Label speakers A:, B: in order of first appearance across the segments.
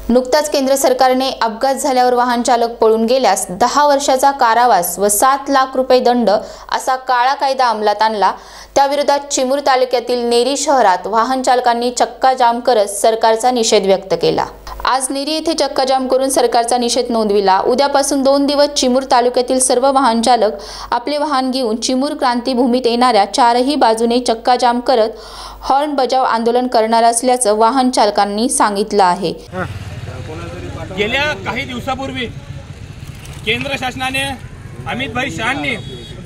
A: नुकताच केंद्र सरकारने अपघात झाल्यावर वाहन चालक पळून गेल्यास 10 वर्षाचा कारावास व 7 लाख रुपये दंड असा काळा कायदा अंमलात आणला। त्याविरोधात चिमूर तालुक्यातील नेरी शहरात वाहन चालकांनी चक्का जाम करत सरकारचा निषेध व्यक्त केला। आज नेरी येथे चक्का जाम करून सरकारचा निषेध नोंदविला। उद्यापासून 2 दिवस चिमूर तालुक्यातील सर्व वाहन चालक आपले वाहन घेऊन चिमूर क्रांतीभूमीत येणाऱ्या चारही बाजूने चक्का जाम करत हॉर्न बजाव आंदोलन करणार असल्याचं वाहन चालकांनी सांगितलं आहे।
B: गेल्या काही दिवसापूर्वी केंद्र शासनाने अमित भाई शहांनी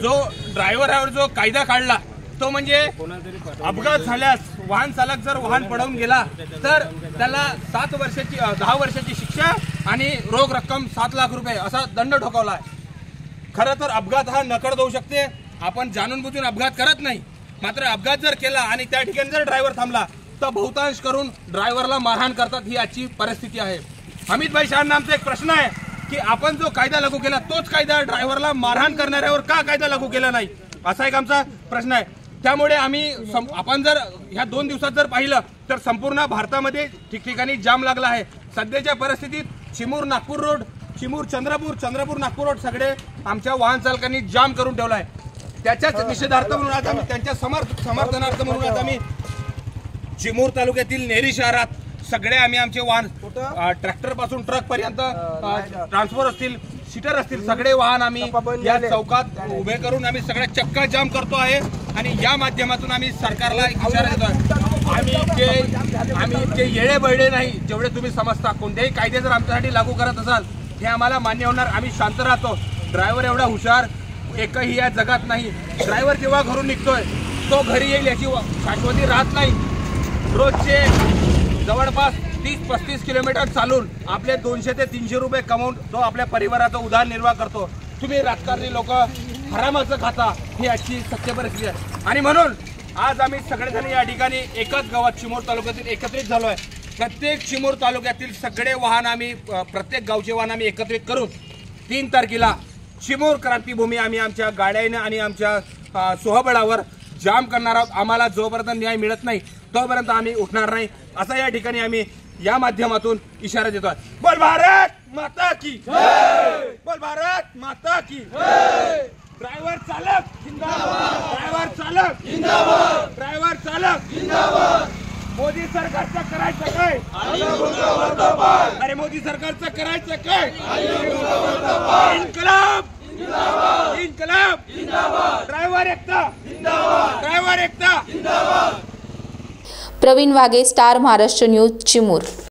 B: जो ड्रायव्हरवर जो कायदा काढला तो म्हणजे अपघात झाल्यास वाहन चालक जर वाहन पडवून गेला तर त्याला 10 वर्षाची शिक्षा आणि रोख रक्कम 7 लाख रुपये असा दंड ठोकावला आहे। खरं तर अपघात हा नकळत होऊ शकते, आपण जाणून बुजून अपघात करत नाही, मात्र अपघात जर केला आणि त्या ठिकाणी जर ड्रायव्हर थांबला तर बहुतांश करून ड्रायव्हरला मारहाण करतात, ही आजची परिस्थिती आहे। अमित भाई शहांना आमचा एक प्रश्न आहे की आपण जो कायदा लागू केला तोच कायदा ड्रायव्हरला मारहाण करणाऱ्यावर का कायदा लागू केला नाही, असा एक आमचा प्रश्न आहे। त्यामुळे आपण जर ह्या 2 दिवसात जर पाहिलं तर संपूर्ण भारतामध्ये ठिकठिकाणी जाम लागला आहे। सध्याच्या परिस्थितीत चिमूर नागपूर रोड, चिमूर चंद्रपूर नागपूर रोड सगळे आमच्या वाहन चालकांनी जाम करून ठेवला आहे। त्याच्याच निषेधार्थ म्हणून आज आम्ही त्यांच्या समर्थनार्थ म्हणून आज आम्ही चिमूर तालुक्यातील नेरी शहरात सगळे आमचे वाहन ट्रॅक्टर पासून ट्रक पर्यंत ट्रान्सफर असतील, सीटर असतील, सगळे वाहन आम्ही या चौकात उभे करून आम्ही सगळ्या चक्का जाम करतो आहे आणि या माध्यमातून आम्ही सरकारला इशारा देतो आम्ही इतके येळे बळडे नाही जेवढे तुम्ही समजता। कोणत्याही कायदे जर आमच्यासाठी लागू करत असाल हे आम्हाला मान्य होणार, आम्ही शांत राहतो। ड्रायव्हर एवढा हुशार एकही या जगात नाही। ड्रायव्हर जेव्हा घरून निघतोय तो घरी येईल याची शाश्वती राहत नाही। रोजचे जवळपास 30-35 किलोमीटर चालून आपले 200 ते 300 रुपये कमवून तो आपल्या परिवाराचा उदरनिर्वाह करतो। तुम्ही राजकारणी लोक हरामाचं खाता, ही आजची सत्य परिस्थिती आहे। आणि म्हणून आज आम्ही सगळेजण या ठिकाणी एकाच गावात चिमूर तालुक्यातील एकत्रित झालो आहे। प्रत्येक चिमूर तालुक्यातील सगळे वाहन आम्ही प्रत्येक गावचे वाहन आम्ही एकत्रित करून 3 तारखेला चिमूर क्रांतीभूमी आम्ही आमच्या गाड्याने आणि आमच्या स्वबळावर जाम करणार आहोत। आम्हाला जोपर्यंत न्याय मिळत नाही तोपर्यंत आम्ही उठणार नाही, असा या ठिकाणी आम्ही या माध्यमातून इशारा देतो। बोल भारत माता की जय, बोल भारत माता की जय। ड्रायव्हर चालक जिंदाबाद, ड्रायव्हर चालक जिंदाबाद, ड्रायव्हर चालक जिंदाबाद। मोदी सरकारचं करायचं काय? अरे मोदी सरकारचं करायचं काय? इन्कलाब जिंदाबाद, इन्कलाब जिंदाबाद, ड्रायव्हर एकता जिंदाबाद, ड्रायव्हर एकता जिंदाबाद।
A: प्रवीण वागे, स्टार महाराष्ट्र न्यूज, चिमूर।